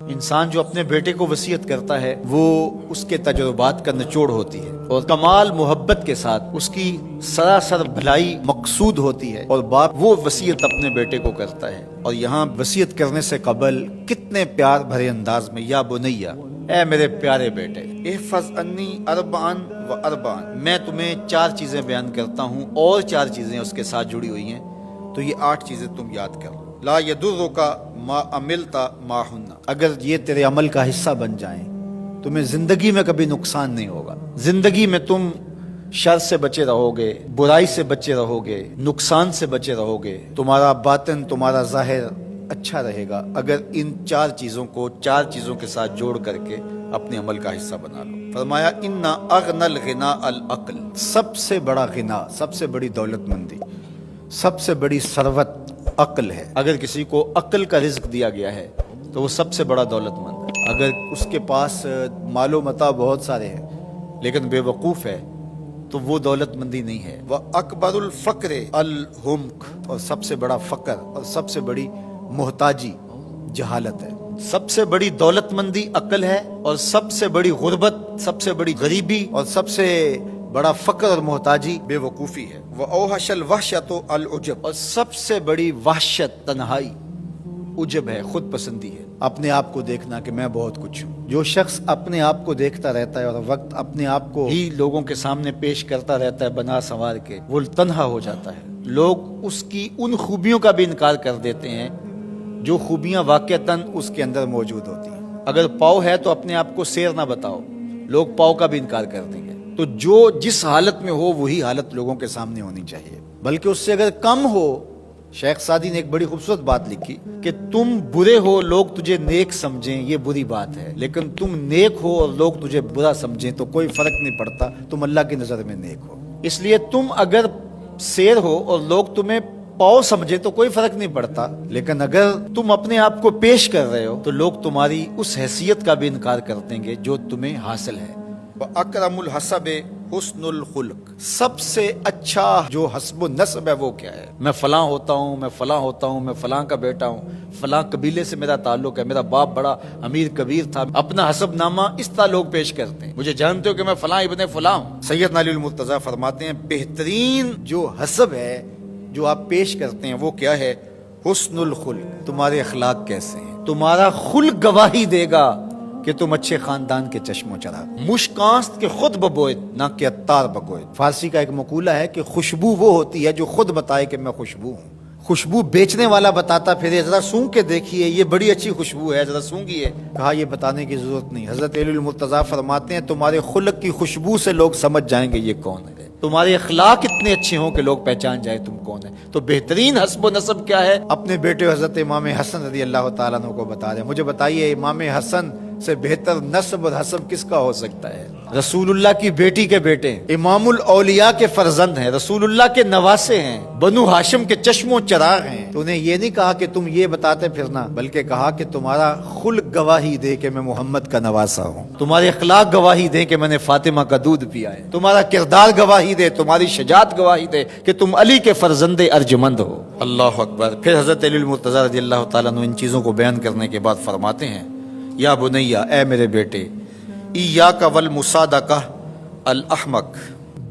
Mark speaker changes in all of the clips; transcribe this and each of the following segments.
Speaker 1: انسان جو اپنے بیٹے کو وصیت کرتا ہے وہ اس کے تجربات کا نچوڑ ہوتی ہے اور کمال محبت کے ساتھ اس کی سراسر بھلائی مقصود ہوتی ہے، اور باپ وہ وصیت اپنے بیٹے کو کرتا ہے۔ اور یہاں وصیت کرنے سے قبل کتنے پیار بھرے انداز میں یا بنیا، اے میرے پیارے بیٹے، احفظ انی اربعن و اربعن، میں تمہیں 4 چیزیں بیان کرتا ہوں اور 4 چیزیں اس کے ساتھ جڑی ہوئی ہیں، تو یہ 8 چیزیں تم یاد کرو۔ لا یضرک ما عملت معہن، اگر یہ تیرے عمل کا حصہ بن جائیں تمہیں زندگی میں کبھی نقصان نہیں ہوگا، زندگی میں تم شر سے بچے رہو گے، برائی سے بچے رہو گے، نقصان سے بچے رہو گے، تمہارا باطن تمہارا ظاہر اچھا رہے گا اگر ان 4 چیزوں کو 4 چیزوں کے ساتھ جوڑ کر کے اپنے عمل کا حصہ بنا لو۔ فرمایا ان اغنى الغنى العقل، سب سے بڑا غنا، سب سے بڑی دولت مندی، سب سے بڑی ثروت عقل ہے۔ اگر کسی کو عقل کا رزق دیا گیا ہے تو وہ سب سے بڑا دولت مند ہے۔ اگر اس کے پاس مال و متاع بہت سارے ہیں لیکن بے وقوف ہے تو وہ دولت مندی نہیں ہے۔ وَأَكْبَرُ الْفَقْرِ الْحُمْقُ، اور سب سے بڑا فقر اور سب سے بڑی محتاجی جہالت ہے۔ سب سے بڑی دولت مندی عقل ہے، اور سب سے بڑی غربت، سب سے بڑی غریبی اور سب سے بڑا فقر اور محتاجی بے وقوفی ہے۔ وَأَوْحَشَ الْوَحْشَةُ الْعُجْبُ، اور سب سے بڑی وحشت تنہائی عجب ہے، خود پسندی ہے، اپنے آپ کو دیکھنا کہ میں بہت کچھ ہوں۔ جو شخص اپنے آپ کو دیکھتا رہتا ہے اور وقت اپنے آپ کو ہی لوگوں کے سامنے پیش کرتا رہتا ہے بنا سنوار کے، وہ تنہا ہو جاتا ہے۔ لوگ اس کی ان خوبیوں کا بھی انکار کر دیتے ہیں جو خوبیاں واقعتاً اس کے اندر موجود ہوتی ہیں۔ اگر پاؤ ہے تو اپنے آپ کو سیر نہ بتاؤ، لوگ پاؤ کا بھی انکار کر دیں گے۔ تو جو جس حالت میں ہو وہی حالت لوگوں کے سامنے ہونی چاہیے، بلکہ اس سے اگر کم ہو۔ شیخ سعدی نے ایک بڑی خوبصورت بات لکھی کہ تم برے ہو لوگ تجھے نیک سمجھیں یہ بری بات ہے، لیکن تم نیک ہو اور لوگ تجھے برا سمجھیں تو کوئی فرق نہیں پڑتا، تم اللہ کی نظر میں نیک ہو۔ اس لیے تم اگر سیر ہو اور لوگ تمہیں پاؤ سمجھے تو کوئی فرق نہیں پڑتا، لیکن اگر تم اپنے آپ کو پیش کر رہے ہو تو لوگ تمہاری اس حیثیت کا بھی انکار کر دیں گے جو تمہیں حاصل ہے۔ وَأَكْرَمُ الْحَسَبِ حُسْنُ الْخُلُقِ، سب سے اچھا جو حسب و نسب ہے وہ کیا ہے؟ میں فلاں ہوتا ہوں، میں فلاں ہوتا ہوں، میں فلاں کا بیٹا ہوں، فلاں قبیلے سے میرا تعلق ہے، میرا باپ بڑا امیر کبیر تھا۔ اپنا حسب نامہ اس طرح لوگ پیش کرتے ہیں، مجھے جانتے ہو کہ میں فلاں ابن فلاں ہوں۔ سیدنا علی المرتضیٰ فرماتے ہیں بہترین جو حسب ہے جو آپ پیش کرتے ہیں وہ کیا ہے؟ حسن الخلق، تمہارے اخلاق کیسے ہیں، تمہارا خلق گواہی دے گا کہ تم اچھے خاندان کے چشم و چراغ۔ مشکانست کے خود ببوئت نہ کہ عطار بگوئت۔ فارسی کا ایک مقولہ ہے کہ خوشبو وہ ہوتی ہے جو خود بتائے کہ میں خوشبو ہوں۔ خوشبو بیچنے والا بتاتا پھر ذرا سونگ کے دیکھیے یہ بڑی اچھی خوشبو ہے، ذرا سونگیے، کہا یہ بتانے کی ضرورت نہیں۔ حضرت علی المرتضیٰ فرماتے ہیں تمہارے خلق کی خوشبو سے لوگ سمجھ جائیں گے یہ کون ہے، تمہارے اخلاق اتنے اچھے ہوں کہ لوگ پہچان جائیں تم کون ہے۔ تو بہترین حسب و نسب کیا ہے؟ اپنے بیٹے حضرت امام حسن رضی اللہ تعالیٰ عنہ کو بتا دیں، مجھے بتائیے امام حسن سے بہتر نسب اور حسب کس کا ہو سکتا ہے؟ رسول اللہ کی بیٹی کے بیٹے، امام الاولیاء کے فرزند ہیں، رسول اللہ کے نواسے ہیں، بنو ہاشم کے چشم و چراغ ہیں۔ تو انہیں یہ نہیں کہا کہ تم یہ بتاتے پھرنا، بلکہ کہا کہ تمہارا خلق گواہی دے کہ میں محمد کا نواسا ہوں، تمہارے اخلاق گواہی دے کہ میں نے فاطمہ کا دودھ پیا ہے، تمہارا کردار گواہی دے، تمہاری شجاعت گواہی دے کہ تم علی کے فرزند ارجمند ہو۔ اللہ اکبر۔ پھر حضرت علی المرتضیٰ رضی اللہ تعالیٰ عنہ ان چیزوں کو بیان کرنے کے بعد فرماتے ہیں یا بنیا، اے میرے بیٹے، ایاک والمصادقہ الاحمق،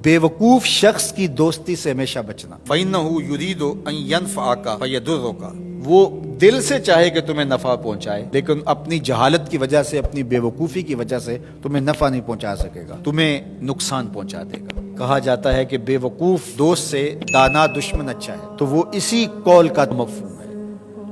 Speaker 1: بے وقوف شخص کی دوستی سے ہمیشہ بچنا۔ فإنہ یرید ان ینفعک فیضرک، وہ دل سے چاہے کہ تمہیں نفع پہنچائے لیکن اپنی جہالت کی وجہ سے، اپنی بے وقوفی کی وجہ سے تمہیں نفع نہیں پہنچا سکے گا، تمہیں نقصان پہنچا دے گا۔ کہا جاتا ہے کہ بے وقوف دوست سے دانا دشمن اچھا ہے، تو وہ اسی قول کا مفہوم ہے۔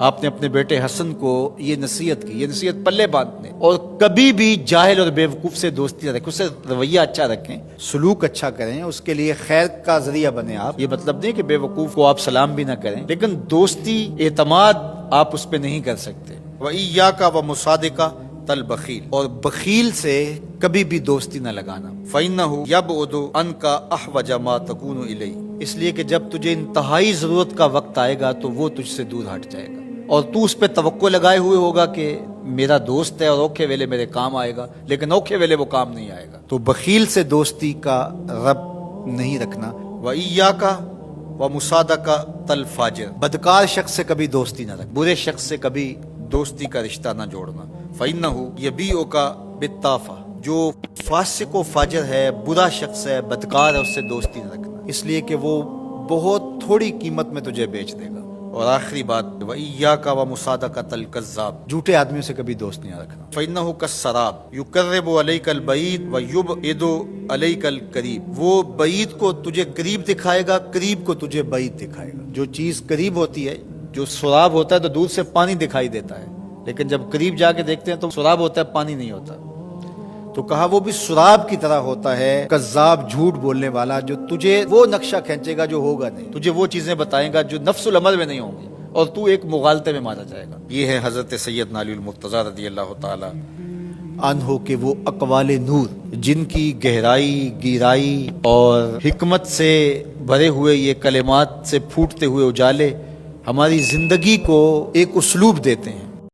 Speaker 1: آپ نے اپنے بیٹے حسن کو یہ نصیحت کی، یہ نصیحت پلے باندھنے، اور کبھی بھی جاہل اور بے وقوف سے دوستی نہ رکھیں، اس سے رویہ اچھا رکھیں، سلوک اچھا کریں، اس کے لیے خیر کا ذریعہ بنیں۔ آپ یہ مطلب نہیں کہ بے وقوف کو آپ سلام بھی نہ کریں، لیکن دوستی اعتماد آپ اس پہ نہیں کر سکتے۔ وَإِيَّاكَ وَمُصَادِقَةَ الْبَخِيلِ، اور بخیل سے کبھی بھی دوستی نہ لگانا۔ فَإِنَّهُ يَبْعُدُ عَنْكَ أَحْوَجَ مَا تَكُونُ إِلَيْهِ، اس لیے کہ جب تجھے انتہائی ضرورت کا وقت آئے گا تو وہ تجھ سے دور ہٹ جائے گا، اور تو اس پہ توقع لگائے ہوئے ہوگا کہ میرا دوست ہے اور اوکھے ویلے میرے کام آئے گا، لیکن اوکھے ویلے وہ کام نہیں آئے گا۔ تو بخیل سے دوستی کا ربط نہیں رکھنا۔ وَإِيَّاكَ وَمُصَادَقَةَ الْفَاجِرِ، بدکار شخص سے کبھی دوستی نہ رکھ، برے شخص سے کبھی دوستی کا رشتہ نہ جوڑنا. فَإِنَّهُ يَبِيعُكَ بِالطَّافَةِ، جو فاسق و فاجر ہے، برا شخص ہے، بدکار ہے، اس سے دوستی نہ رکھنا، اس لیے کہ وہ بہت تھوڑی قیمت میں تجھے بیچ دے گا. اور آخری بات، وَإِيَّاكَ وَمُصَادَقَةَ الْكَذَّابِ، جھوٹے آدمیوں سے کبھی دوست نہیں رکھنا. فَإِنَّهُ كَالسَّرَابِ يُقَرِّبُ عَلَيْكَ الْبَعِيدَ وَيُبْعِدُ عَلَيْكَ الْقَرِيبَ، وہ بعید کو تجھے قریب دکھائے گا، قریب کو تجھے بعید دکھائے گا. جو چیز قریب ہوتی ہے، جو سراب ہوتا ہے تو دور سے پانی دکھائی دیتا ہے، لیکن جب قریب جا کے دیکھتے ہیں تو سراب ہوتا ہے، پانی نہیں ہوتا. تو کہا وہ بھی سراب کی طرح ہوتا ہے، کذاب، جھوٹ بولنے والا، جو تجھے وہ نقشہ کھینچے گا جو ہوگا نہیں، تجھے وہ چیزیں بتائے گا جو نفس العمل میں نہیں ہوں گی، اور تو ایک مغالطے میں مارا جائے گا. یہ ہے حضرت سیدنا علی المرتضیٰ رضی اللہ تعالی عنہ کے وہ اقوال نور، جن کی گہرائی، گیرائی اور حکمت سے بھرے ہوئے یہ کلمات سے پھوٹتے ہوئے اجالے ہماری زندگی کو ایک اسلوب دیتے ہیں.